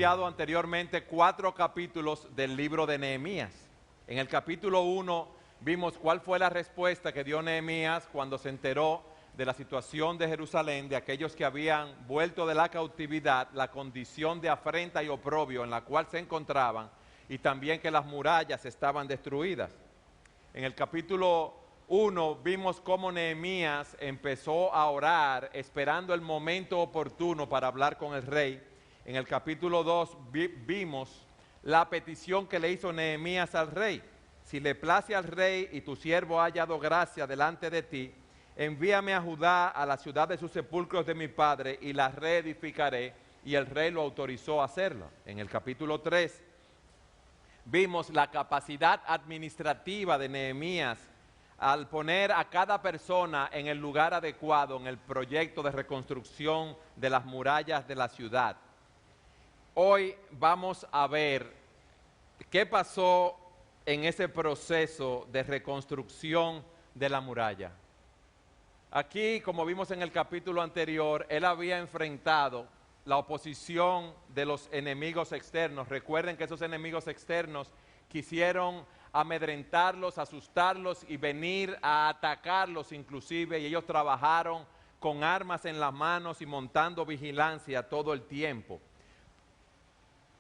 estudiado anteriormente 4 capítulos del libro de Nehemías. En el capítulo 1 vimos cuál fue la respuesta que dio Nehemías cuando se enteró de la situación de Jerusalén, de aquellos que habían vuelto de la cautividad, la condición de afrenta y oprobio en la cual se encontraban, y también que las murallas estaban destruidas. En el capítulo 1 vimos cómo Nehemías empezó a orar esperando el momento oportuno para hablar con el rey. En el capítulo 2 vimos la petición que le hizo Nehemías al rey. Si le place al rey y tu siervo ha hallado gracia delante de ti, envíame a Judá, a la ciudad de sus sepulcros de mi padre, y la reedificaré. Y el rey lo autorizó a hacerlo. En el capítulo 3 vimos la capacidad administrativa de Nehemías al poner a cada persona en el lugar adecuado en el proyecto de reconstrucción de las murallas de la ciudad. Hoy vamos a ver qué pasó en ese proceso de reconstrucción de la muralla. Aquí, como vimos en el capítulo anterior, él había enfrentado la oposición de los enemigos externos. Recuerden que esos enemigos externos quisieron amedrentarlos, asustarlos y venir a atacarlos inclusive, y ellos trabajaron con armas en las manos y montando vigilancia todo el tiempo.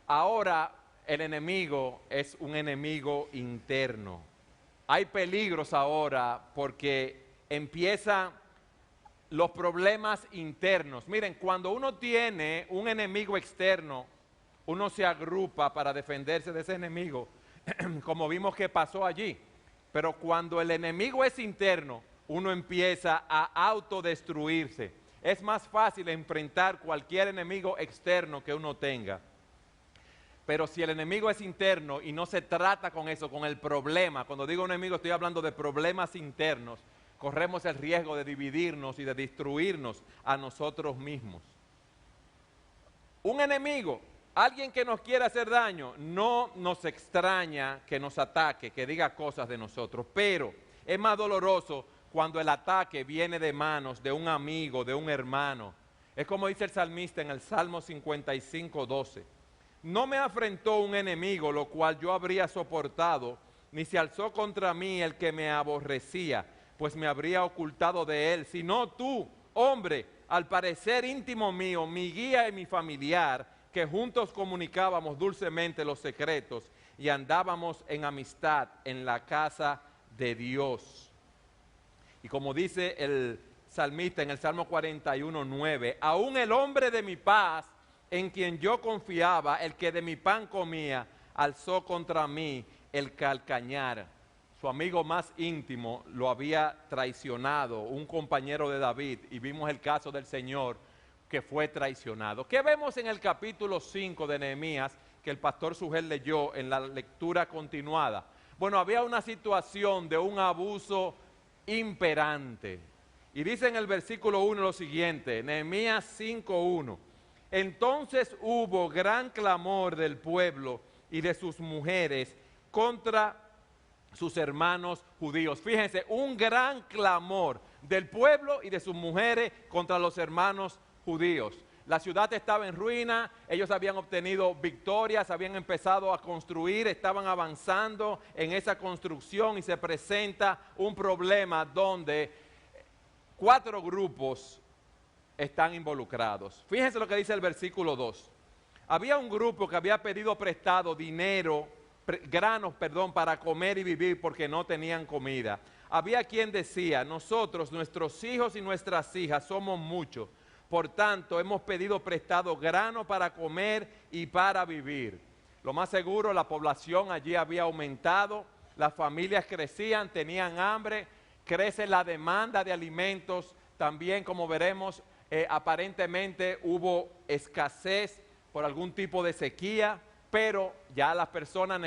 Ahora el enemigo es un enemigo interno. Hay peligros ahora porque empiezan los problemas internos. Miren, cuando uno tiene un enemigo externo, uno se agrupa para defenderse de ese enemigo, como vimos que pasó allí. Pero cuando el enemigo es interno, uno empieza a autodestruirse. Es más fácil enfrentar cualquier enemigo externo que uno tenga. Pero si el enemigo es interno y no se trata con eso, con el problema, cuando digo enemigo estoy hablando de problemas internos, corremos el riesgo de dividirnos y de destruirnos a nosotros mismos. Un enemigo, alguien que nos quiera hacer daño, no nos extraña que nos ataque, que diga cosas de nosotros, pero es más doloroso cuando el ataque viene de manos de un amigo, de un hermano. Es como dice el salmista en el Salmo 55:12. No me afrentó un enemigo, lo cual yo habría soportado, ni se alzó contra mí el que me aborrecía, pues me habría ocultado de él, sino tú, hombre, al parecer íntimo mío, mi guía y mi familiar, que juntos comunicábamos dulcemente los secretos y andábamos en amistad en la casa de Dios. Y como dice el salmista en el Salmo 41:9, aún el hombre de mi paz, en quien yo confiaba, el que de mi pan comía, alzó contra mí el calcañar. Su amigo más íntimo lo había traicionado, un compañero de David, y vimos el caso del Señor que fue traicionado. ¿Qué vemos en el capítulo 5 de Nehemías que el pastor Sugel leyó en la lectura continuada? Bueno, había una situación de un abuso imperante. Y dice en el versículo 1 lo siguiente, Nehemías 5:1. Entonces hubo gran clamor del pueblo y de sus mujeres contra sus hermanos judíos. Fíjense, un gran clamor del pueblo y de sus mujeres contra los hermanos judíos. La ciudad estaba en ruina, ellos habían obtenido victorias, habían empezado a construir, estaban avanzando en esa construcción y se presenta un problema donde 4 grupos están involucrados. Fíjense lo que dice el versículo 2. Había un grupo que había pedido prestado dinero, granos, para comer y vivir porque no tenían comida. Había quien decía, nosotros, nuestros hijos y nuestras hijas somos muchos, por tanto hemos pedido prestado grano para comer y para vivir. Lo más seguro, la población allí había aumentado, las familias crecían, tenían hambre, crece la demanda de alimentos, también como veremos, aparentemente hubo escasez por algún tipo de sequía, pero ya las personas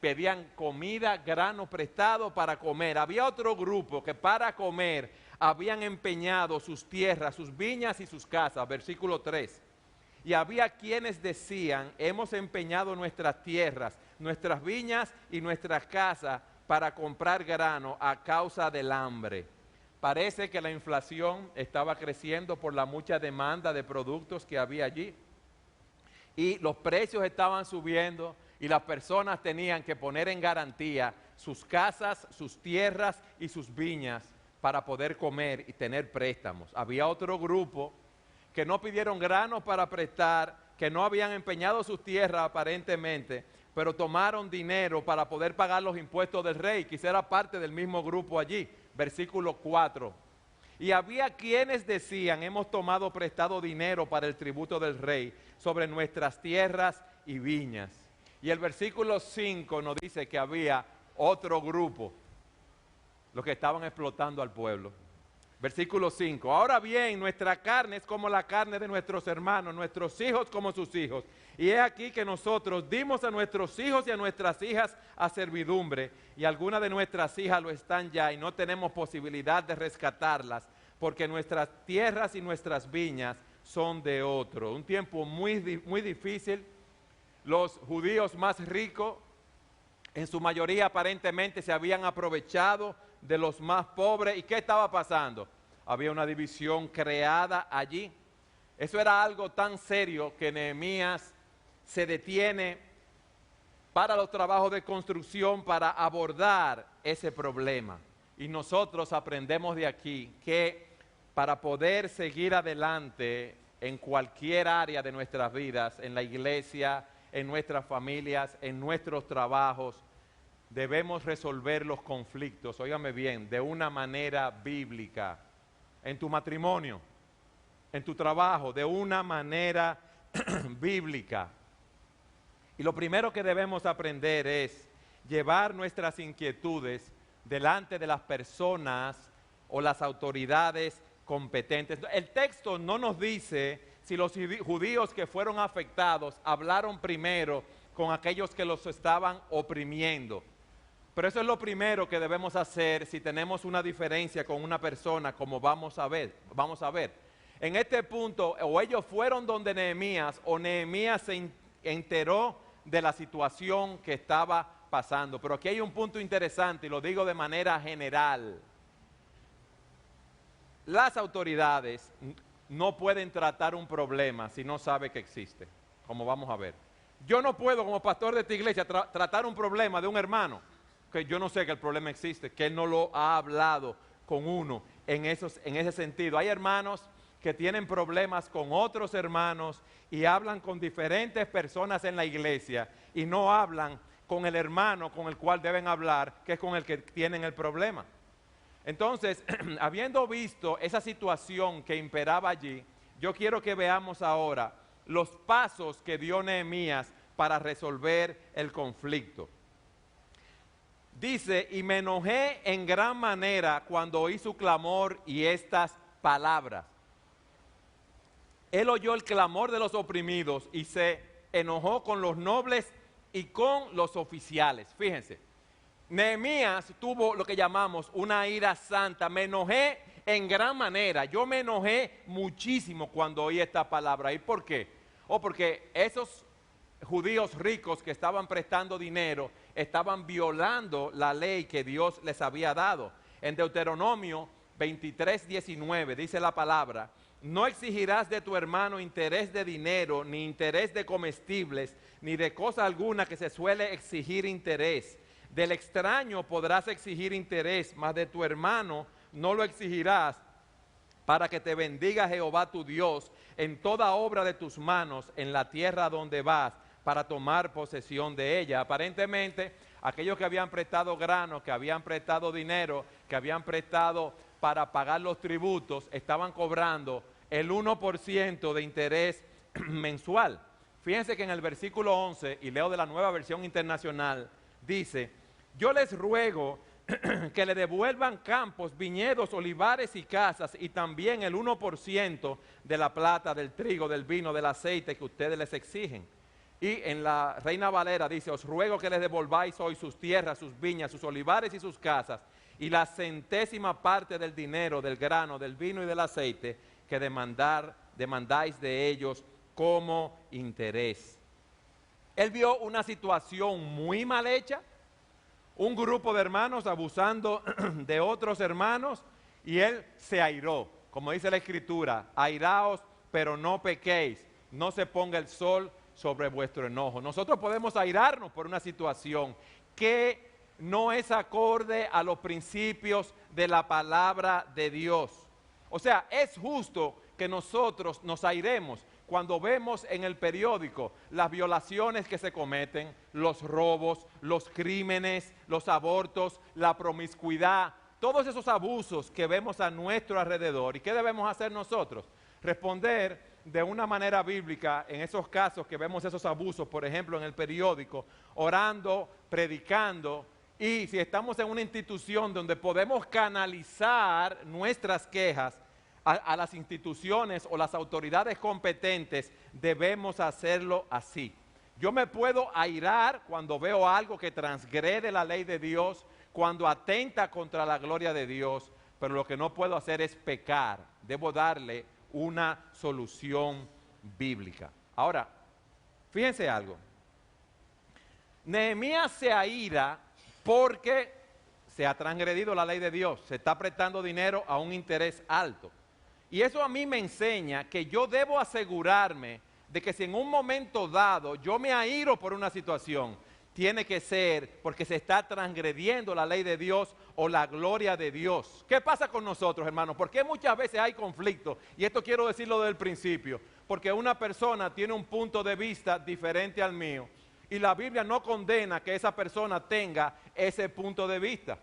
pedían comida, grano prestado para comer. Había otro grupo que para comer habían empeñado sus tierras, sus viñas y sus casas, versículo 3. Y había quienes decían, hemos empeñado nuestras tierras, nuestras viñas y nuestras casas para comprar grano a causa del hambre. Parece que la inflación estaba creciendo por la mucha demanda de productos que había allí. y los precios estaban subiendo y las personas tenían que poner en garantía sus casas, sus tierras y sus viñas para poder comer y tener préstamos. Había otro grupo que no pidieron granos para prestar, que no habían empeñado sus tierras aparentemente, pero tomaron dinero para poder pagar los impuestos del rey. Quizá parte del mismo grupo allí, versículo 4. Y había quienes decían, hemos tomado prestado dinero para el tributo del rey sobre nuestras tierras y viñas. Y el versículo 5 nos dice que había otro grupo, los que estaban explotando al pueblo. Versículo 5, ahora bien, nuestra carne es como la carne de nuestros hermanos, nuestros hijos como sus hijos. Y he aquí que nosotros dimos a nuestros hijos y a nuestras hijas a servidumbre, y algunas de nuestras hijas lo están ya, y no tenemos posibilidad de rescatarlas, porque nuestras tierras y nuestras viñas son de otro. Un tiempo muy difícil. Los judíos más ricos, en su mayoría aparentemente se habían aprovechado de los más pobres. ¿Y qué estaba pasando? Había una división creada allí. Eso era algo tan serio que Nehemías se detiene para los trabajos de construcción para abordar ese problema. Y nosotros aprendemos de aquí que para poder seguir adelante en cualquier área de nuestras vidas, en la iglesia, en nuestras familias, en nuestros trabajos, debemos resolver los conflictos, óigame bien, de una manera bíblica. En tu matrimonio, en tu trabajo, de una manera bíblica. Y lo primero que debemos aprender es llevar nuestras inquietudes delante de las personas o las autoridades competentes. El texto no nos dice si los judíos que fueron afectados hablaron primero con aquellos que los estaban oprimiendo. Pero eso es lo primero que debemos hacer si tenemos una diferencia con una persona, como vamos a ver. En este punto, o ellos fueron donde Nehemías, o Nehemías se enteró de la situación que estaba pasando. Pero aquí hay un punto interesante, y lo digo de manera general. Las autoridades no pueden tratar un problema si no sabe que existe, como vamos a ver. Yo no puedo, como pastor de esta iglesia, tratar un problema de un hermano, que yo no sé que el problema existe, que él no lo ha hablado con uno en ese sentido. Hay hermanos que tienen problemas con otros hermanos y hablan con diferentes personas en la iglesia y no hablan con el hermano con el cual deben hablar, que es con el que tienen el problema. Entonces, habiendo visto esa situación que imperaba allí, yo quiero que veamos ahora los pasos que dio Nehemías para resolver el conflicto. Dice, y me enojé en gran manera cuando oí su clamor y estas palabras. Él oyó el clamor de los oprimidos y se enojó con los nobles y con los oficiales. Fíjense, Nehemías tuvo lo que llamamos una ira santa. Me enojé en gran manera. Yo me enojé muchísimo cuando oí esta palabra. ¿Y por qué? Porque esos judíos ricos que estaban prestando dinero estaban violando la ley que Dios les había dado. En Deuteronomio 23:19 dice la palabra: no exigirás de tu hermano interés de dinero, ni interés de comestibles, ni de cosa alguna que se suele exigir interés. Del extraño podrás exigir interés, mas de tu hermano no lo exigirás, para que te bendiga Jehová tu Dios en toda obra de tus manos en la tierra donde vas, para tomar posesión de ella. Aparentemente, aquellos que habían prestado grano, que habían prestado dinero, que habían prestado para pagar los tributos, estaban cobrando el 1% de interés mensual. Fíjense que en el versículo 11, y leo de la Nueva Versión Internacional, dice: yo les ruego que le devuelvan campos, viñedos, olivares y casas, y también el 1% de la plata, del trigo, del vino, del aceite que ustedes les exigen. Y en la Reina Valera dice: os ruego que les devolváis hoy sus tierras, sus viñas, sus olivares y sus casas, y la centésima parte del dinero, del grano, del vino y del aceite que demandáis de ellos como interés. Él vio una situación muy mal hecha, un grupo de hermanos abusando de otros hermanos, y él se airó. Como dice la Escritura: airaos, pero no pequéis, no se ponga el sol sobre vuestro enojo. Nosotros podemos airarnos por una situación que no es acorde a los principios de la palabra de Dios. O sea, es justo que nosotros nos airemos cuando vemos en el periódico las violaciones que se cometen, los robos, los crímenes, los abortos, la promiscuidad, todos esos abusos que vemos a nuestro alrededor. ¿Y qué debemos hacer nosotros? Responder de una manera bíblica en esos casos que vemos esos abusos, por ejemplo, en el periódico, orando, predicando, y si estamos en una institución donde podemos canalizar nuestras quejas a las instituciones o las autoridades competentes, debemos hacerlo así. Yo me puedo airar cuando veo algo que transgrede la ley de Dios, cuando atenta contra la gloria de Dios, pero lo que no puedo hacer es pecar. Debo darle una solución bíblica. Ahora, fíjense algo. Nehemías se aira porque se ha transgredido la ley de Dios, se está prestando dinero a un interés alto. Y eso a mí me enseña que yo debo asegurarme de que si en un momento dado yo me airo por una situación, tiene que ser porque se está transgrediendo la ley de Dios o la gloria de Dios. ¿Qué pasa con nosotros, hermanos? ¿Por qué muchas veces hay conflicto? Y esto quiero decirlo desde el principio. Porque una persona tiene un punto de vista diferente al mío. Y la Biblia no condena que esa persona tenga ese punto de vista.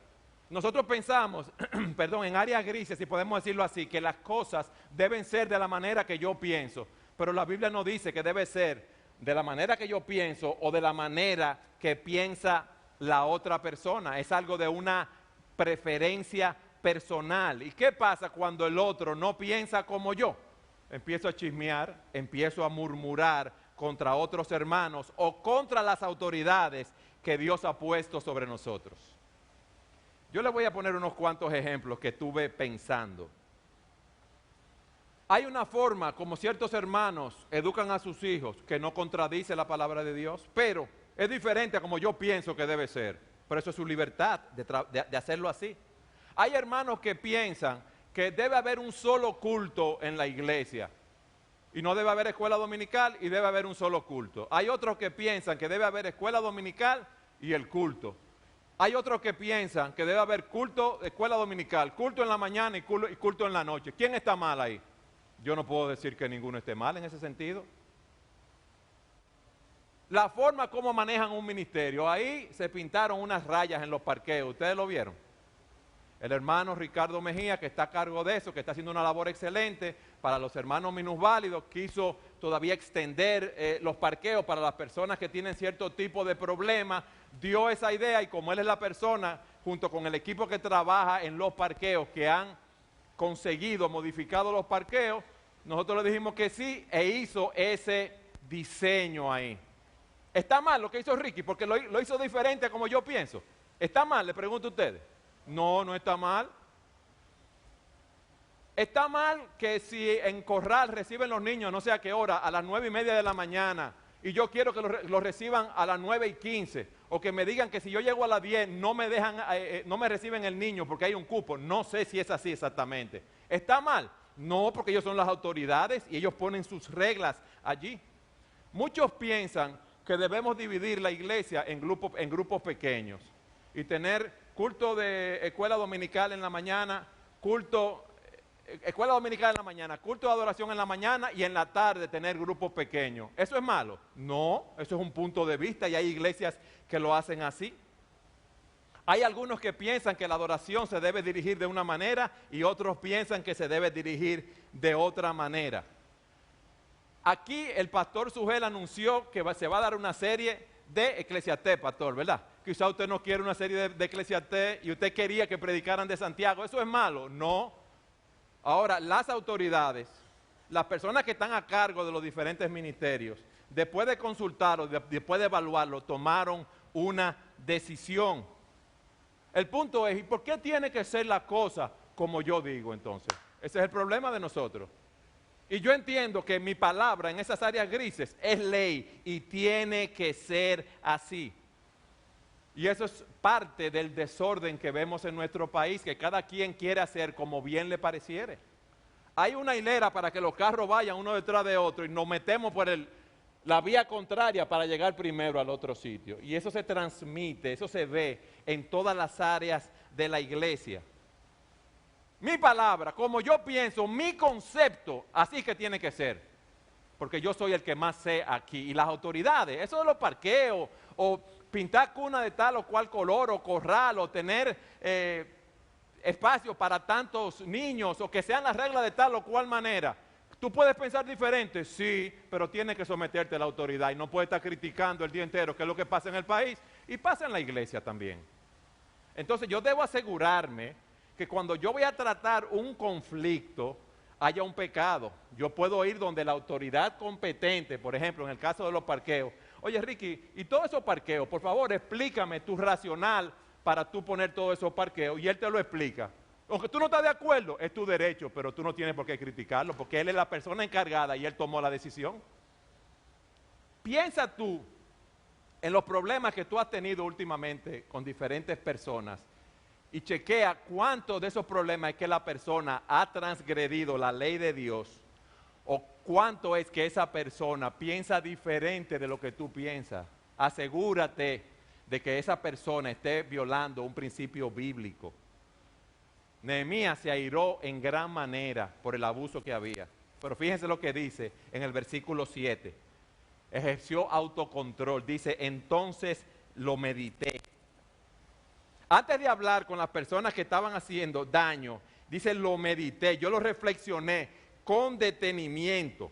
Nosotros pensamos, perdón, en áreas grises, si podemos decirlo así, que las cosas deben ser de la manera que yo pienso. Pero la Biblia no dice que debe ser de la manera que yo pienso o de la manera que piensa la otra persona. Es algo de una preferencia personal. ¿Y qué pasa cuando el otro no piensa como yo? Empiezo a chismear, empiezo a murmurar contra otros hermanos o contra las autoridades que Dios ha puesto sobre nosotros. Yo les voy a poner unos cuantos ejemplos que estuve pensando. Hay una forma como ciertos hermanos educan a sus hijos que no contradice la palabra de Dios, pero es diferente a como yo pienso que debe ser. Por eso es su libertad de hacerlo así. Hay hermanos que piensan que debe haber un solo culto en la iglesia y no debe haber escuela dominical y debe haber un solo culto. Hay otros que piensan que debe haber escuela dominical y el culto. Hay otros que piensan que debe haber culto, escuela dominical, culto en la mañana y culto en la noche. ¿Quién está mal ahí? Yo no puedo decir que ninguno esté mal en ese sentido. La forma como manejan un ministerio, ahí se pintaron unas rayas en los parqueos, ¿ustedes lo vieron? El hermano Ricardo Mejía, que está a cargo de eso, que está haciendo una labor excelente para los hermanos minusválidos, quiso todavía extender los parqueos para las personas que tienen cierto tipo de problema, dio esa idea y como él es la persona, junto con el equipo que trabaja en los parqueos, que han conseguido modificado los parqueos, nosotros le dijimos que sí e hizo ese diseño ahí. ¿Está mal lo que hizo Ricky? Porque lo hizo diferente a como yo pienso. ¿Está mal? Le pregunto a ustedes. No, no está mal. Está mal que si en Corral reciben los niños, no sé a qué hora, a las 9:30 de la mañana, y yo quiero que los reciban a las 9:15, o que me digan que si yo llego a las 10 no me dejan, no me reciben el niño porque hay un cupo. No sé si es así exactamente. ¿Está mal? No, porque ellos son las autoridades y ellos ponen sus reglas allí. Muchos piensan que debemos dividir la iglesia en grupos pequeños y tener culto de escuela dominical en la mañana, escuela dominical en la mañana, culto de adoración en la mañana y en la tarde tener grupos pequeños. ¿Eso es malo? No, eso es un punto de vista y hay iglesias que lo hacen así. Hay algunos que piensan que la adoración se debe dirigir de una manera y otros piensan que se debe dirigir de otra manera. Aquí el pastor Sugel anunció que se va a dar una serie de Eclesiastés, pastor, ¿verdad? Quizá usted no quiere una serie de Eclesiastés y usted quería que predicaran de Santiago. ¿Eso es malo? No. Ahora, las autoridades, las personas que están a cargo de los diferentes ministerios, después de consultarlo, después de evaluarlo, tomaron una decisión. El punto es, ¿y por qué tiene que ser la cosa como yo digo entonces? Ese es el problema de nosotros. Y yo entiendo que mi palabra en esas áreas grises es ley y tiene que ser así. Y eso es parte del desorden que vemos en nuestro país, que cada quien quiere hacer como bien le pareciere. Hay una hilera para que los carros vayan uno detrás de otro y nos metemos la vía contraria para llegar primero al otro sitio. Y eso se transmite, eso se ve en todas las áreas de la iglesia. Mi palabra, como yo pienso, mi concepto, así que tiene que ser. Porque yo soy el que más sé aquí. Y las autoridades, eso de los parqueos, o pintar cuna de tal o cual color, o corral, o tener espacio para tantos niños, o que sean las reglas de tal o cual manera. ¿Tú puedes pensar diferente? Sí, pero tienes que someterte a la autoridad y no puedes estar criticando el día entero qué es lo que pasa en el país y pasa en la iglesia también. Entonces yo debo asegurarme que cuando yo voy a tratar un conflicto haya un pecado. Yo puedo ir donde la autoridad competente, por ejemplo, en el caso de los parqueos. Oye, Ricky, y todos esos parqueos, por favor, explícame tu racional para tú poner todos esos parqueos y él te lo explica. Aunque tú no estás de acuerdo, es tu derecho, pero tú no tienes por qué criticarlo porque él es la persona encargada y él tomó la decisión. Piensa tú en los problemas que tú has tenido últimamente con diferentes personas y chequea cuántos de esos problemas es que la persona ha transgredido la ley de Dios o cuánto es que esa persona piensa diferente de lo que tú piensas. Asegúrate de que esa persona esté violando un principio bíblico. Nehemías se airó en gran manera por el abuso que había. Pero fíjense lo que dice en el versículo 7. Ejerció autocontrol. Dice, entonces lo medité. Antes de hablar con las personas que estaban haciendo daño, dice, lo medité, yo lo reflexioné con detenimiento.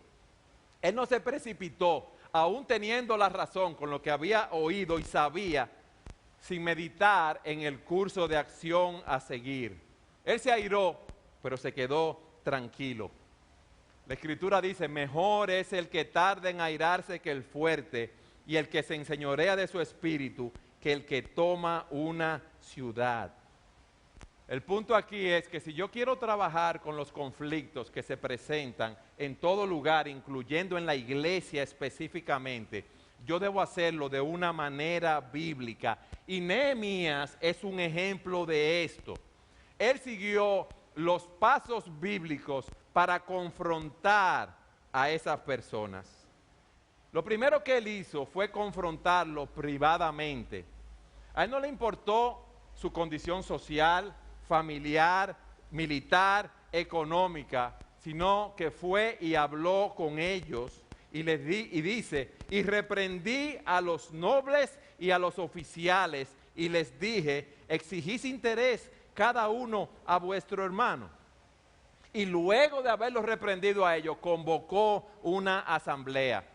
Él no se precipitó, aún teniendo la razón con lo que había oído y sabía, sin meditar en el curso de acción a seguir. Él se airó, pero se quedó tranquilo. La Escritura dice, mejor es el que tarda en airarse que el fuerte, y el que se enseñorea de su espíritu que el que toma una ciudad. El punto aquí es que si yo quiero trabajar con los conflictos que se presentan en todo lugar, incluyendo en la iglesia específicamente, yo debo hacerlo de una manera bíblica. Y Nehemías es un ejemplo de esto. Él siguió los pasos bíblicos para confrontar a esas personas. Lo primero que él hizo fue confrontarlo privadamente. A él no le importó su condición social, familiar, militar, económica, sino que fue y habló con ellos y dice, y reprendí a los nobles y a los oficiales y les dije, exigís interés cada uno a vuestro hermano. Y luego de haberlos reprendido a ellos, convocó una asamblea.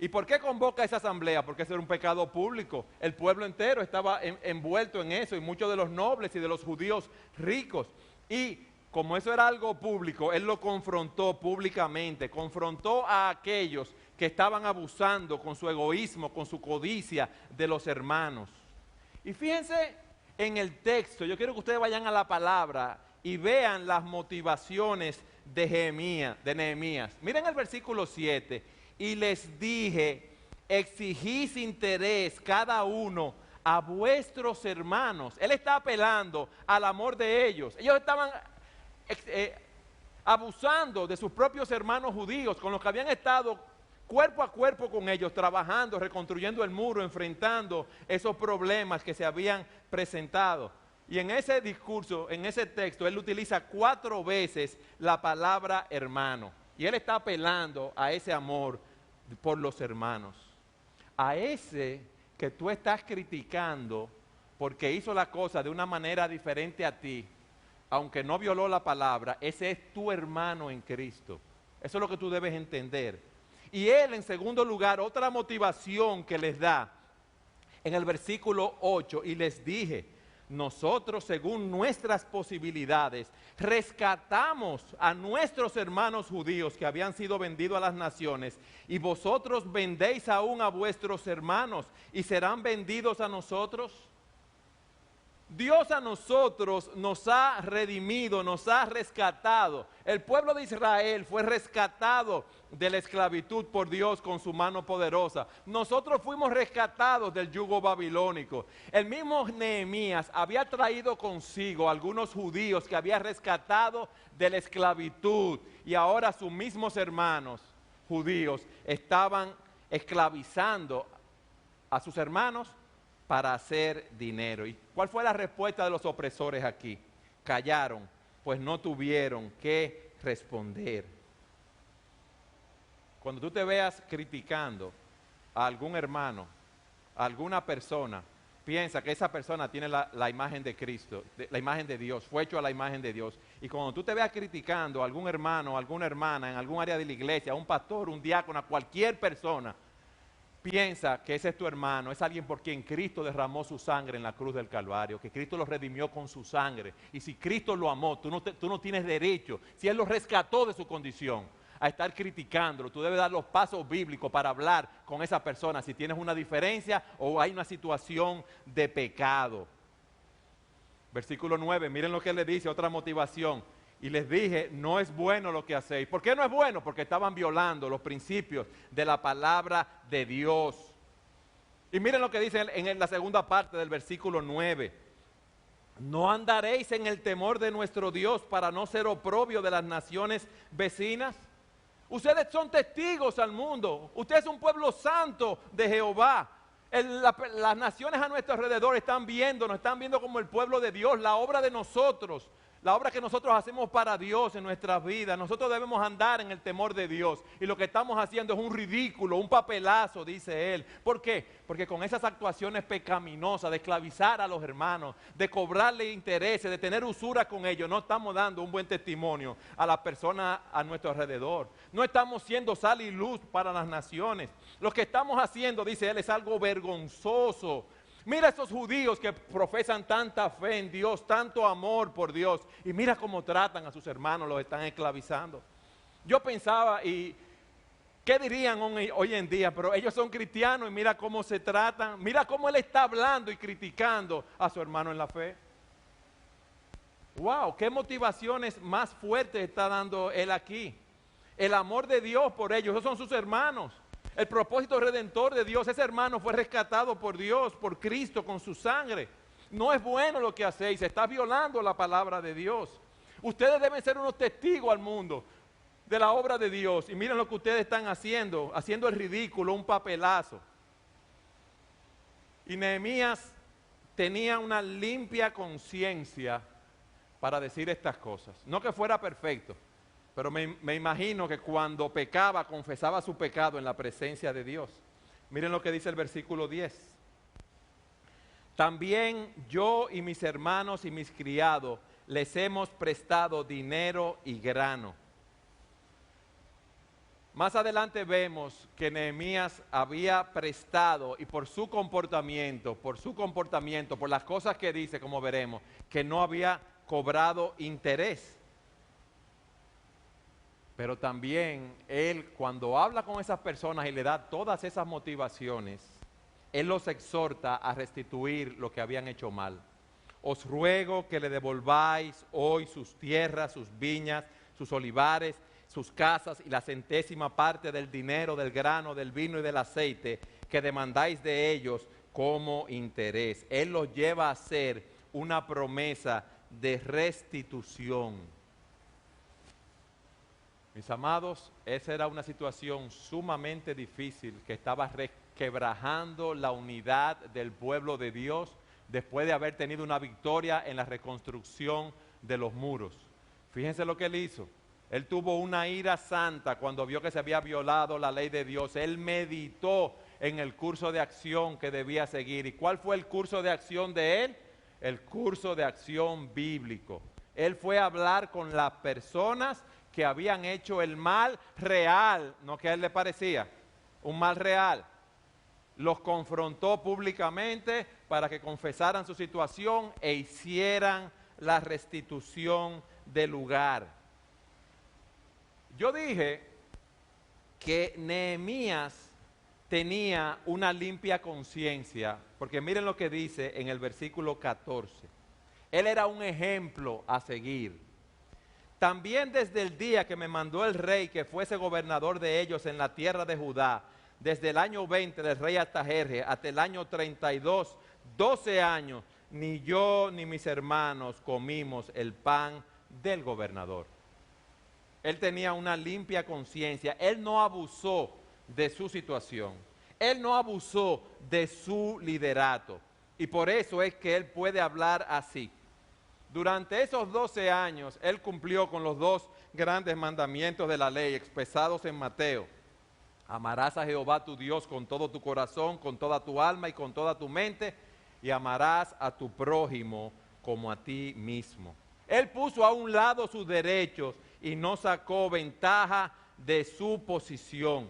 ¿Y por qué convoca esa asamblea? Porque eso era un pecado público. El pueblo entero estaba envuelto en eso y muchos de los nobles y de los judíos ricos. Y como eso era algo público, él lo confrontó públicamente. Confrontó a aquellos que estaban abusando con su egoísmo, con su codicia de los hermanos. Y fíjense en el texto, yo quiero que ustedes vayan a la palabra y vean las motivaciones de Nehemías. Miren el versículo 7. Y les dije, exigís interés cada uno a vuestros hermanos. Él está apelando al amor de ellos. Ellos estaban abusando de sus propios hermanos judíos, con los que habían estado cuerpo a cuerpo con ellos, trabajando, reconstruyendo el muro, enfrentando esos problemas que se habían presentado. Y en ese discurso, en ese texto, él utiliza 4 veces la palabra hermano. Y él está apelando a ese amor por los hermanos. A ese que tú estás criticando porque hizo la cosa de una manera diferente a ti, aunque no violó la palabra, ese es tu hermano en Cristo. Eso es lo que tú debes entender. Y él, en segundo lugar, otra motivación que les da en el versículo 8, y les dije, nosotros según nuestras posibilidades rescatamos a nuestros hermanos judíos que habían sido vendidos a las naciones y vosotros vendéis aún a vuestros hermanos y serán vendidos a nosotros. Dios a nosotros nos ha redimido, nos ha rescatado. El pueblo de Israel fue rescatado de la esclavitud por Dios con su mano poderosa. Nosotros fuimos rescatados del yugo babilónico. El mismo Nehemías había traído consigo algunos judíos que había rescatado de la esclavitud y ahora sus mismos hermanos judíos estaban esclavizando a sus hermanos para hacer dinero. ¿Y cuál fue la respuesta de los opresores aquí? Callaron, pues no tuvieron que responder. Cuando tú te veas criticando a algún hermano, a alguna persona, piensa que esa persona tiene la imagen de Cristo, la imagen de Dios, fue hecho a la imagen de Dios. Y cuando tú te veas criticando a algún hermano, a alguna hermana en algún área de la iglesia, a un pastor, un diácono, a cualquier persona, piensa que ese es tu hermano, es alguien por quien Cristo derramó su sangre en la cruz del Calvario, que Cristo lo redimió con su sangre. Y si Cristo lo amó, tú no tienes derecho, si Él lo rescató de su condición, a estar criticándolo. Tú debes dar los pasos bíblicos para hablar con esa persona si tienes una diferencia o hay una situación de pecado. Versículo 9, miren lo que le dice, otra motivación. Y les dije, no es bueno lo que hacéis. ¿Por qué no es bueno? Porque estaban violando los principios de la palabra de Dios. Y miren lo que dice en la segunda parte del versículo 9. No andaréis en el temor de nuestro Dios para no ser oprobio de las naciones vecinas. Ustedes son testigos al mundo. Ustedes son un pueblo santo de Jehová. Las naciones a nuestro alrededor están viendo, nos están viendo como el pueblo de Dios, la obra de nosotros. La obra que nosotros hacemos para Dios en nuestras vidas. Nosotros debemos andar en el temor de Dios. Y lo que estamos haciendo es un ridículo, un papelazo, dice él. ¿Por qué? Porque con esas actuaciones pecaminosas de esclavizar a los hermanos, de cobrarle intereses, de tener usura con ellos, no estamos dando un buen testimonio a las personas a nuestro alrededor. No estamos siendo sal y luz para las naciones. Lo que estamos haciendo, dice él, es algo vergonzoso. Mira esos judíos que profesan tanta fe en Dios, tanto amor por Dios, y mira cómo tratan a sus hermanos, los están esclavizando. Yo pensaba, y ¿qué dirían hoy en día? Pero ellos son cristianos y mira cómo se tratan, mira cómo él está hablando y criticando a su hermano en la fe. Wow, qué motivaciones más fuertes está dando él aquí. El amor de Dios por ellos, esos son sus hermanos. El propósito redentor de Dios, ese hermano fue rescatado por Dios, por Cristo, con su sangre. No es bueno lo que hacéis, está violando la palabra de Dios. Ustedes deben ser unos testigos al mundo de la obra de Dios. Y miren lo que ustedes están haciendo el ridículo, un papelazo. Y Nehemías tenía una limpia conciencia para decir estas cosas. No que fuera perfecto. Pero me imagino que cuando pecaba, confesaba su pecado en la presencia de Dios. Miren lo que dice el versículo 10. También yo y mis hermanos y mis criados les hemos prestado dinero y grano. Más adelante vemos que Nehemías había prestado y por su comportamiento, por las cosas que dice, como veremos, que no había cobrado interés. Pero también él, cuando habla con esas personas y le da todas esas motivaciones, él los exhorta a restituir lo que habían hecho mal. Os ruego que le devolváis hoy sus tierras, sus viñas, sus olivares, sus casas y la centésima parte del dinero, del grano, del vino y del aceite que demandáis de ellos como interés. Él los lleva a hacer una promesa de restitución. Mis amados, esa era una situación sumamente difícil que estaba resquebrajando la unidad del pueblo de Dios después de haber tenido una victoria en la reconstrucción de los muros. Fíjense lo que él hizo. Él tuvo una ira santa cuando vio que se había violado la ley de Dios. Él meditó en el curso de acción que debía seguir. ¿Y cuál fue el curso de acción de él? El curso de acción bíblico. Él fue a hablar con las personas que habían hecho el mal real, no que a él le parecía, un mal real. Los confrontó públicamente para que confesaran su situación e hicieran la restitución del lugar. Yo dije que Nehemías tenía una limpia conciencia, porque miren lo que dice en el versículo 14. Él era un ejemplo a seguir. También desde el día que me mandó el rey que fuese gobernador de ellos en la tierra de Judá, desde el año 20 del rey Artajerjes hasta el año 32, 12 años, ni yo ni mis hermanos comimos el pan del gobernador. Él tenía una limpia conciencia, él no abusó de su situación. Él no abusó de su liderato. Y por eso es que él puede hablar así. Durante esos 12 años, él cumplió con los dos grandes mandamientos de la ley expresados en Mateo. Amarás a Jehová tu Dios con todo tu corazón, con toda tu alma y con toda tu mente, y amarás a tu prójimo como a ti mismo. Él puso a un lado sus derechos y no sacó ventaja de su posición.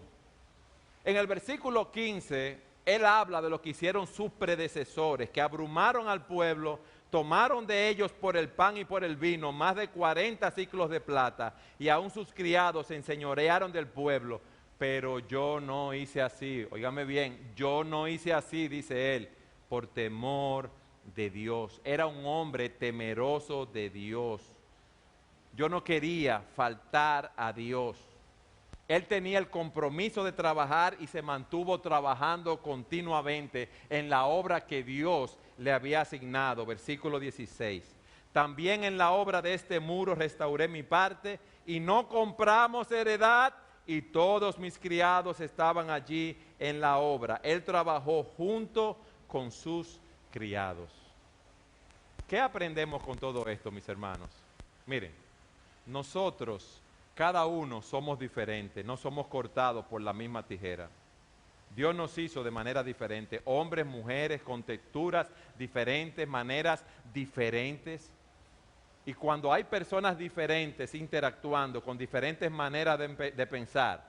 En el versículo 15, él habla de lo que hicieron sus predecesores, que abrumaron al pueblo, tomaron de ellos por el pan y por el vino más de 40 ciclos de plata, y aún sus criados se enseñorearon del pueblo. Pero yo no hice así, óigame bien, yo no hice así, dice él, por temor de Dios. Era un hombre temeroso de Dios. Yo no quería faltar a Dios. Él tenía el compromiso de trabajar y se mantuvo trabajando continuamente en la obra que Dios le había asignado. Versículo 16. También en la obra de este muro restauré mi parte y no compramos heredad, y todos mis criados estaban allí en la obra. Él trabajó junto con sus criados. ¿Qué aprendemos con todo esto, mis hermanos? Miren, nosotros, cada uno somos diferentes, no somos cortados por la misma tijera. Dios nos hizo de manera diferente, hombres, mujeres, con texturas diferentes, maneras diferentes. Y cuando hay personas diferentes interactuando con diferentes maneras de pensar,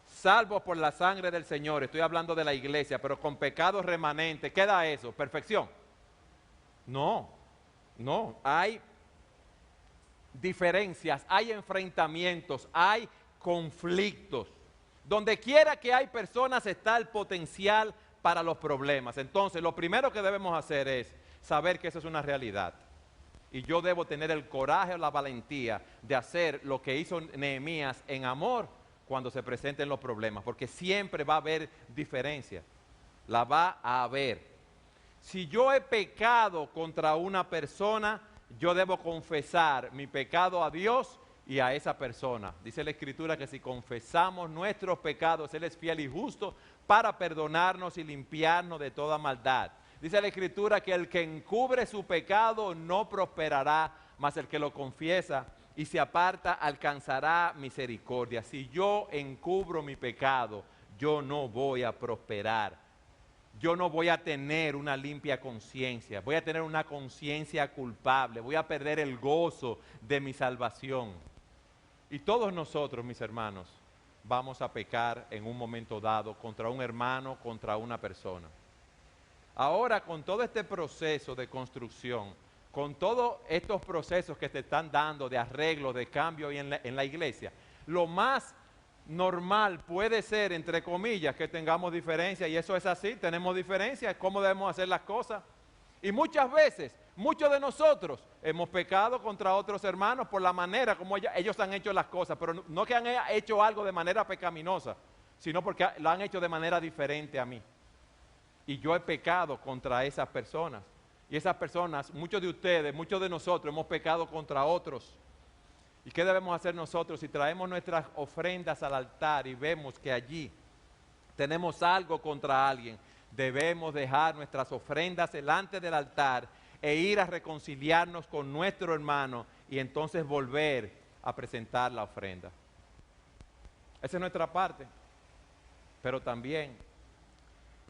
salvo por la sangre del Señor, estoy hablando de la iglesia, pero con pecados remanentes, ¿qué da eso? ¿Perfección? No, no, hay diferencias, hay enfrentamientos, hay conflictos. Donde quiera que hay personas está el potencial para los problemas. Entonces, lo primero que debemos hacer es saber que eso es una realidad. Y yo debo tener el coraje o la valentía de hacer lo que hizo Nehemías en amor cuando se presenten los problemas, porque siempre va a haber diferencia, la va a haber. Si yo he pecado contra una persona, yo debo confesar mi pecado a Dios y a esa persona. Dice la Escritura que si confesamos nuestros pecados, Él es fiel y justo para perdonarnos y limpiarnos de toda maldad. Dice la Escritura que el que encubre su pecado no prosperará, mas el que lo confiesa y se aparta alcanzará misericordia. Si yo encubro mi pecado, yo no voy a prosperar. Yo no voy a tener una limpia conciencia, voy a tener una conciencia culpable, voy a perder el gozo de mi salvación. Y todos nosotros, mis hermanos, vamos a pecar en un momento dado contra un hermano, contra una persona. Ahora, con todo este proceso de construcción, con todos estos procesos que te están dando de arreglo, de cambio en la iglesia, lo más normal puede ser, entre comillas, que tengamos diferencias, y eso es así, tenemos diferencias, cómo debemos hacer las cosas. Y muchas veces, muchos de nosotros hemos pecado contra otros hermanos por la manera como ellos han hecho las cosas, pero no que han hecho algo de manera pecaminosa, sino porque lo han hecho de manera diferente a mí. Y yo he pecado contra esas personas. Y esas personas, muchos de ustedes, muchos de nosotros hemos pecado contra otros. ¿Y qué debemos hacer nosotros si traemos nuestras ofrendas al altar y vemos que allí tenemos algo contra alguien? Debemos dejar nuestras ofrendas delante del altar e ir a reconciliarnos con nuestro hermano y entonces volver a presentar la ofrenda. Esa es nuestra parte. Pero también,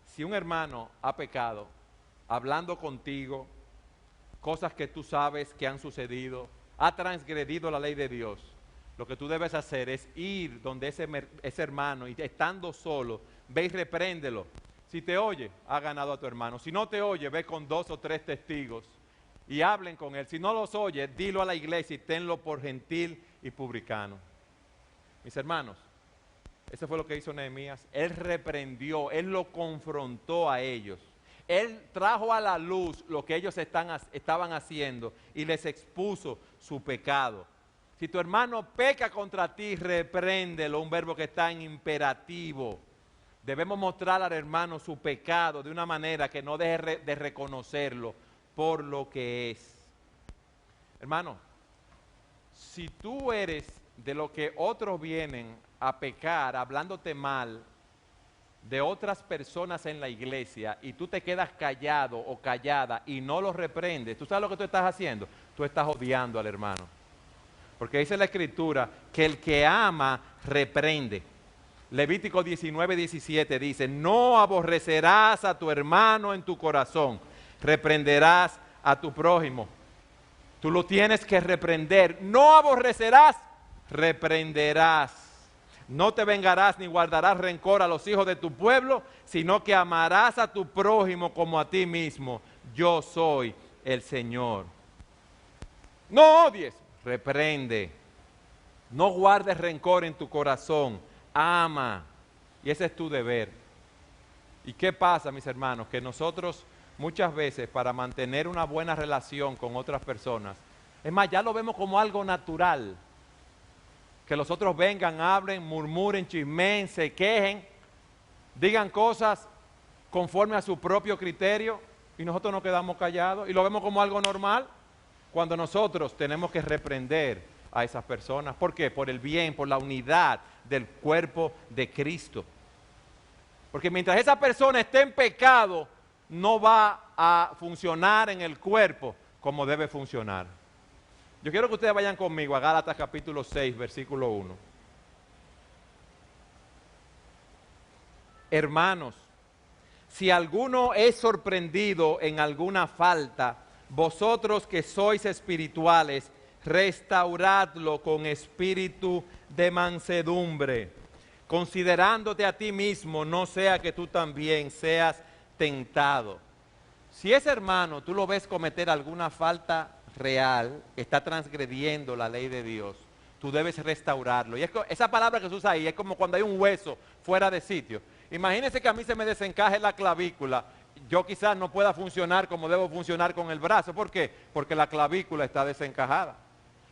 si un hermano ha pecado, hablando contigo, cosas que tú sabes que han sucedido, ha transgredido la ley de Dios, lo que tú debes hacer es ir donde ese hermano y estando solo, ve y repréndelo. Si te oye, ha ganado a tu hermano. Si no te oye, ve con 2 o 3 testigos y hablen con él. Si no los oye, dilo a la iglesia y tenlo por gentil y publicano. Mis hermanos, eso fue lo que hizo Nehemías. Él reprendió, él lo confrontó a ellos. Él trajo a la luz lo que ellos estaban haciendo y les expuso su pecado. Si tu hermano peca contra ti, repréndelo, un verbo que está en imperativo. Debemos mostrar al hermano su pecado de una manera que no deje de reconocerlo por lo que es. Hermano, si tú eres de lo que otros vienen a pecar hablándote mal de otras personas en la iglesia y tú te quedas callado o callada y no los reprendes, ¿tú sabes lo que tú estás haciendo? Tú estás odiando al hermano. Porque dice la Escritura que el que ama reprende. Levítico 19:17 dice, no aborrecerás a tu hermano en tu corazón, reprenderás a tu prójimo. Tú lo tienes que reprender. No aborrecerás, reprenderás. No te vengarás ni guardarás rencor a los hijos de tu pueblo, sino que amarás a tu prójimo como a ti mismo. Yo soy el Señor. No odies, reprende. No guardes rencor en tu corazón, ama. Y ese es tu deber. ¿Y qué pasa, mis hermanos? Que nosotros muchas veces para mantener una buena relación con otras personas, es más, ya lo vemos como algo natural. Que los otros vengan, hablen, murmuren, chismeen, se quejen, digan cosas conforme a su propio criterio y nosotros nos quedamos callados y lo vemos como algo normal, cuando nosotros tenemos que reprender a esas personas. ¿Por qué? Por el bien, por la unidad del cuerpo de Cristo. Porque mientras esa persona esté en pecado, no va a funcionar en el cuerpo como debe funcionar. Yo quiero que ustedes vayan conmigo a Gálatas capítulo 6, versículo 1. Hermanos, si alguno es sorprendido en alguna falta, vosotros que sois espirituales, restauradlo con espíritu de mansedumbre, considerándote a ti mismo, no sea que tú también seas tentado. Si ese hermano tú lo ves cometer alguna falta real, está transgrediendo la ley de Dios, tú debes restaurarlo. Y esa palabra que se usa ahí es como cuando hay un hueso fuera de sitio. Imagínense que a mí se me desencaje la clavícula, yo quizás no pueda funcionar como debo funcionar con el brazo. ¿Por qué? Porque la clavícula está desencajada.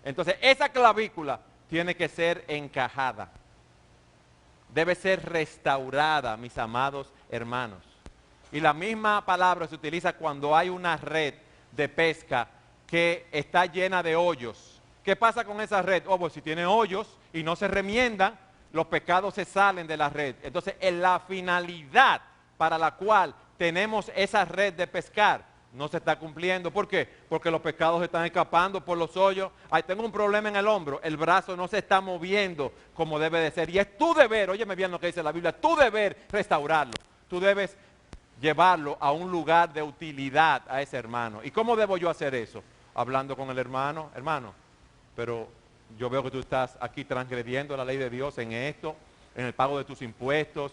Entonces esa clavícula tiene que ser encajada, debe ser restaurada, mis amados hermanos. Y la misma palabra se utiliza cuando hay una red de pesca que está llena de hoyos. ¿Qué pasa con esa red? Pues si tiene hoyos y no se remiendan, los pescados se salen de la red. Entonces, en la finalidad para la cual tenemos esa red de pescar no se está cumpliendo. ¿Por qué? Porque los pescados están escapando por los hoyos. Ahí tengo un problema en el hombro, el brazo no se está moviendo como debe de ser. Y es tu deber, óyeme bien lo que dice la Biblia, tu deber restaurarlo. Tú debes llevarlo a un lugar de utilidad a ese hermano. ¿Y cómo debo yo hacer eso? Hablando con el hermano, pero yo veo que tú estás aquí transgrediendo la ley de Dios en esto, en el pago de tus impuestos,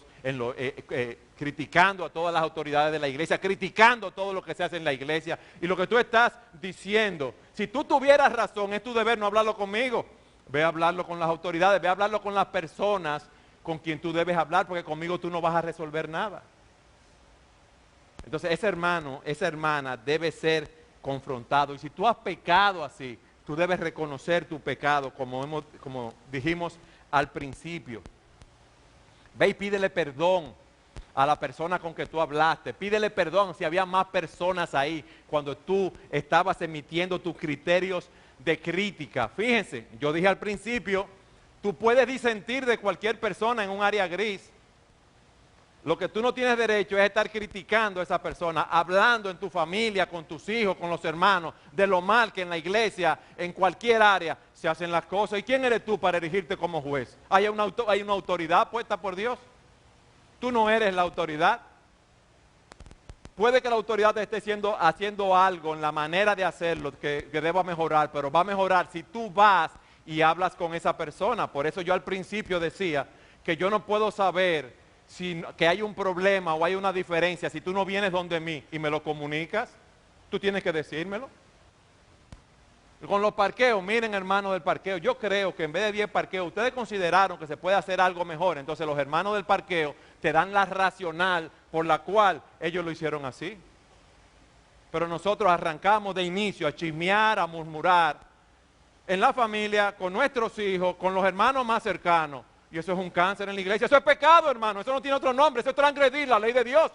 criticando a todas las autoridades de la iglesia, criticando todo lo que se hace en la iglesia. Y lo que tú estás diciendo, si tú tuvieras razón, es tu deber no hablarlo conmigo. Ve a hablarlo con las autoridades, ve a hablarlo con las personas con quien tú debes hablar, porque conmigo tú no vas a resolver nada. Entonces ese hermano, esa hermana debe ser confrontado. Y si tú has pecado así, tú debes reconocer tu pecado, como dijimos al principio. Ve y pídele perdón a la persona con que tú hablaste. Pídele perdón si había más personas ahí cuando tú estabas emitiendo tus criterios de crítica. Fíjense, yo dije al principio, tú puedes disentir de cualquier persona en un área gris. Lo que tú no tienes derecho es estar criticando a esa persona, hablando en tu familia, con tus hijos, con los hermanos, de lo mal que en la iglesia, en cualquier área, se hacen las cosas. ¿Y quién eres tú para erigirte como juez? ¿Hay una autoridad puesta por Dios? Tú no eres la autoridad. Puede que la autoridad te esté haciendo algo en la manera de hacerlo que deba mejorar, pero va a mejorar si tú vas y hablas con esa persona. Por eso yo al principio decía que yo no puedo saber que hay un problema o hay una diferencia si tú no vienes donde mí y me lo comunicas. Tú tienes que decírmelo. Con los parqueos, miren hermanos del parqueo, yo creo que en vez de 10 parqueos, ustedes consideraron que se puede hacer algo mejor. Entonces los hermanos del parqueo te dan la racional por la cual ellos lo hicieron así. Pero nosotros arrancamos de inicio a chismear, a murmurar en la familia, con nuestros hijos, con los hermanos más cercanos. Y eso es un cáncer en la iglesia. Eso es pecado, hermano. Eso no tiene otro nombre. Eso es transgredir la ley de Dios.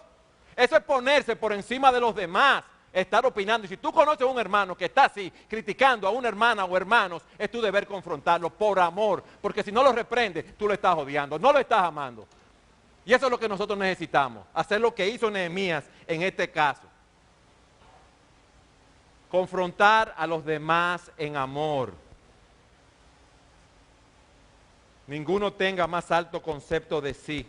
Eso es ponerse por encima de los demás. estar opinando. Y si tú conoces a un hermano que está así, criticando a una hermana o hermanos, es tu deber confrontarlo por amor. Porque si no lo reprendes, tú lo estás odiando, no lo estás amando. Y eso es lo que nosotros necesitamos, hacer lo que hizo Nehemías en este caso. Confrontar a los demás en amor. Ninguno tenga más alto concepto de sí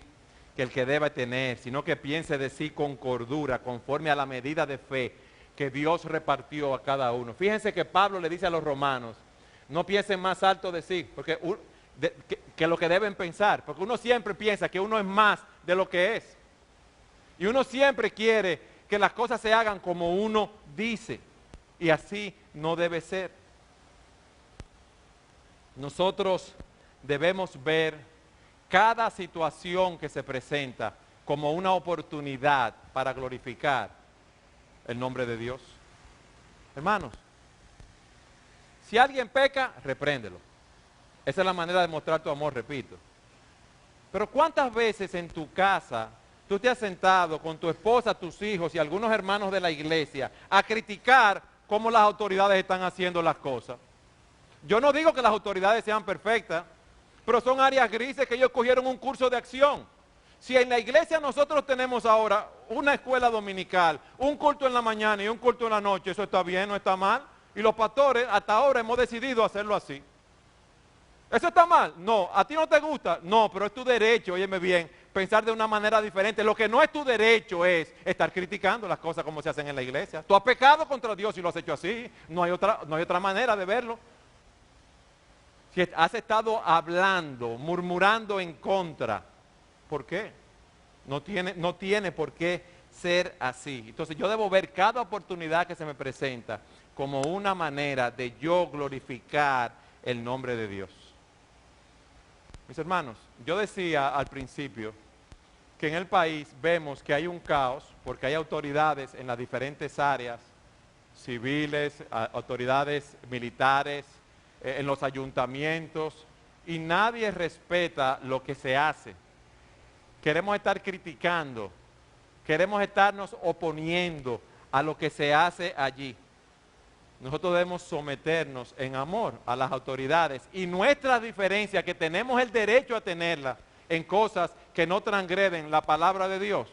que el que debe tener, sino que piense de sí con cordura, conforme a la medida de fe que Dios repartió a cada uno. Fíjense que Pablo le dice a los romanos, no piensen más alto de sí, porque que lo que deben pensar, porque uno siempre piensa que uno es más de lo que es. Y uno siempre quiere que las cosas se hagan como uno dice, y así no debe ser. Nosotros debemos ver cada situación que se presenta como una oportunidad para glorificar el nombre de Dios. Hermanos, si alguien peca, repréndelo. Esa es la manera de mostrar tu amor, repito. Pero ¿cuántas veces en tu casa tú te has sentado con tu esposa, tus hijos y algunos hermanos de la iglesia a criticar cómo las autoridades están haciendo las cosas? Yo no digo que las autoridades sean perfectas, pero son áreas grises que ellos cogieron un curso de acción. Si en la iglesia nosotros tenemos ahora una escuela dominical, un culto en la mañana y un culto en la noche, ¿eso está bien, no está mal? Y los pastores hasta ahora hemos decidido hacerlo así. ¿Eso está mal? No. ¿A ti no te gusta? No, pero es tu derecho, óyeme bien, pensar de una manera diferente. Lo que no es tu derecho es estar criticando las cosas como se hacen en la iglesia. Tú has pecado contra Dios y lo has hecho así. No hay otra manera de verlo. Si has estado hablando, murmurando en contra, ¿por qué? No tiene por qué ser así. Entonces yo debo ver cada oportunidad que se me presenta como una manera de yo glorificar el nombre de Dios. Mis hermanos, yo decía al principio que en el país vemos que hay un caos porque hay autoridades en las diferentes áreas, civiles, autoridades militares, en los ayuntamientos, y nadie respeta lo que se hace. Queremos estar criticando, queremos estarnos oponiendo a lo que se hace allí. Nosotros debemos someternos en amor a las autoridades y nuestras diferencias, que tenemos el derecho a tenerlas en cosas que no transgreden la palabra de Dios,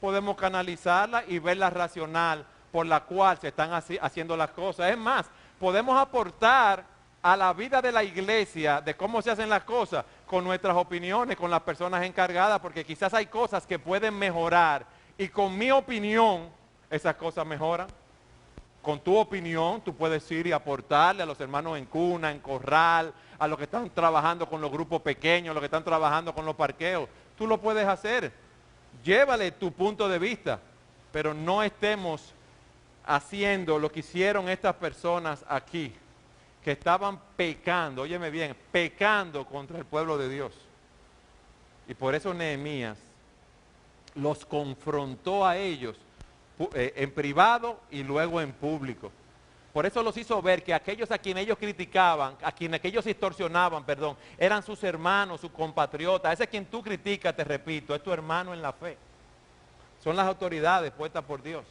podemos canalizarla y verla racional por la cual se están haciendo las cosas. Es más, podemos aportar a la vida de la iglesia, de cómo se hacen las cosas, con nuestras opiniones, con las personas encargadas, porque quizás hay cosas que pueden mejorar y con mi opinión esas cosas mejoran. Con tu opinión tú puedes ir y aportarle a los hermanos en cuna, en corral, a los que están trabajando con los grupos pequeños, a los que están trabajando con los parqueos. Tú lo puedes hacer. Llévale tu punto de vista, pero no estemos haciendo lo que hicieron estas personas aquí, que estaban pecando, óyeme bien, pecando contra el pueblo de Dios. Y por eso Nehemías los confrontó a ellos en privado y luego en público. Por eso los hizo ver que aquellos a quienes ellos criticaban, a quienes ellos extorsionaban, eran sus hermanos, sus compatriotas. Ese quien tú criticas, te repito, es tu hermano en la fe. Son las autoridades puestas por Dios.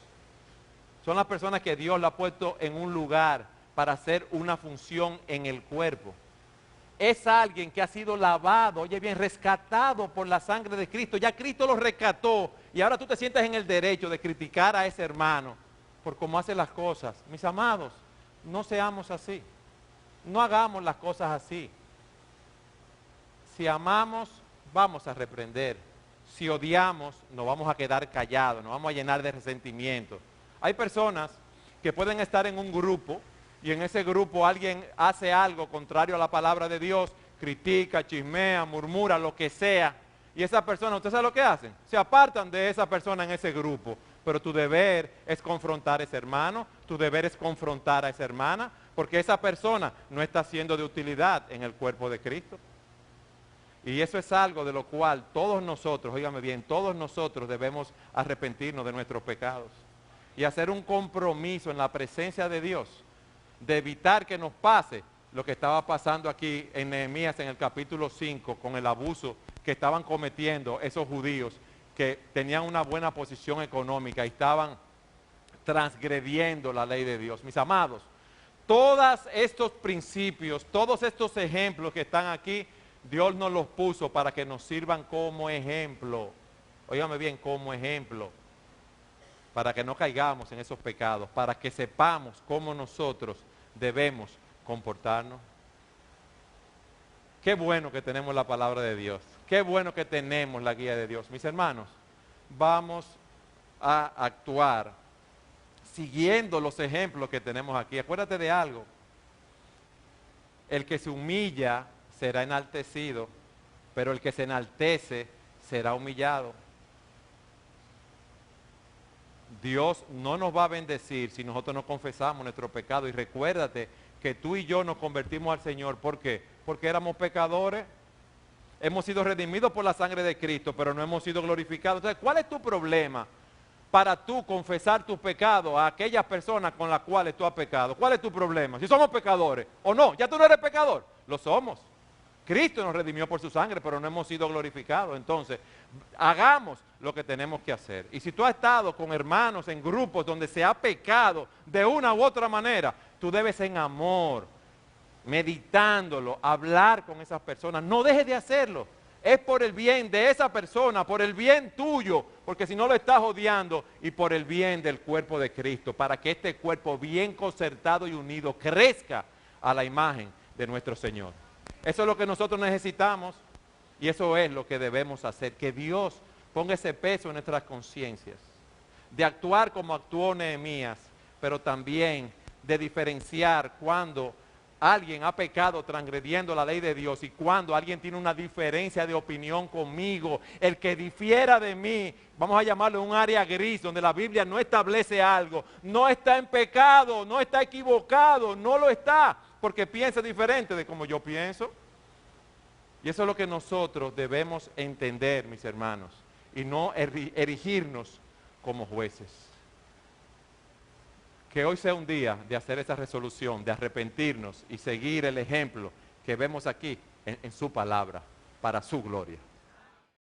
Son las personas que Dios la ha puesto en un lugar para hacer una función en el cuerpo. Es alguien que ha sido lavado, oye bien, rescatado por la sangre de Cristo. Ya Cristo lo rescató y ahora tú te sientes en el derecho de criticar a ese hermano por cómo hace las cosas. Mis amados, no seamos así. No hagamos las cosas así. Si amamos, vamos a reprender. Si odiamos, nos vamos a quedar callados, nos vamos a llenar de resentimiento. Hay personas que pueden estar en un grupo y en ese grupo alguien hace algo contrario a la palabra de Dios, critica, chismea, murmura, lo que sea, y esa persona, ¿usted sabe lo que hacen? Se apartan de esa persona en ese grupo, pero tu deber es confrontar a ese hermano, tu deber es confrontar a esa hermana, porque esa persona no está siendo de utilidad en el cuerpo de Cristo. Y eso es algo de lo cual todos nosotros, óigame bien, todos nosotros debemos arrepentirnos de nuestros pecados y hacer un compromiso en la presencia de Dios de evitar que nos pase lo que estaba pasando aquí en Nehemías en el capítulo 5 con el abuso que estaban cometiendo esos judíos que tenían una buena posición económica y estaban transgrediendo la ley de Dios. Mis amados, todos estos principios, todos estos ejemplos que están aquí, Dios nos los puso para que nos sirvan como ejemplo. Óigame bien, como ejemplo. Para que no caigamos en esos pecados, para que sepamos cómo nosotros debemos comportarnos. Qué bueno que tenemos la palabra de Dios. Qué bueno que tenemos la guía de Dios. Mis hermanos, vamos a actuar siguiendo los ejemplos que tenemos aquí. Acuérdate de algo. El que se humilla será enaltecido, pero el que se enaltece será humillado. Dios no nos va a bendecir si nosotros no confesamos nuestro pecado. Y recuérdate que tú y yo nos convertimos al Señor. ¿Por qué? Porque éramos pecadores. Hemos sido redimidos por la sangre de Cristo, pero no hemos sido glorificados. Entonces, ¿cuál es tu problema para tú confesar tus pecados a aquellas personas con las cuales tú has pecado? ¿Cuál es tu problema? Si somos pecadores o no, ya tú no eres pecador. Lo somos. Cristo nos redimió por su sangre, pero no hemos sido glorificados. Entonces, hagamos lo que tenemos que hacer. Y si tú has estado con hermanos en grupos donde se ha pecado de una u otra manera, tú debes en amor, meditándolo, hablar con esas personas. No dejes de hacerlo. Es por el bien de esa persona, por el bien tuyo, porque si no lo estás odiando, y por el bien del cuerpo de Cristo, para que este cuerpo bien concertado y unido crezca a la imagen de nuestro Señor. Eso es lo que nosotros necesitamos y eso es lo que debemos hacer. Que Dios ponga ese peso en nuestras conciencias, de actuar como actuó Nehemías, pero también de diferenciar cuando alguien ha pecado transgrediendo la ley de Dios y cuando alguien tiene una diferencia de opinión conmigo. El que difiera de mí, vamos a llamarlo un área gris, donde la Biblia no establece algo, no está en pecado, no está equivocado, no lo está, porque piensa diferente de como yo pienso. Y eso es lo que nosotros debemos entender, mis hermanos, y no erigirnos como jueces. Que hoy sea un día de hacer esa resolución, de arrepentirnos y seguir el ejemplo que vemos aquí en su palabra, para su gloria.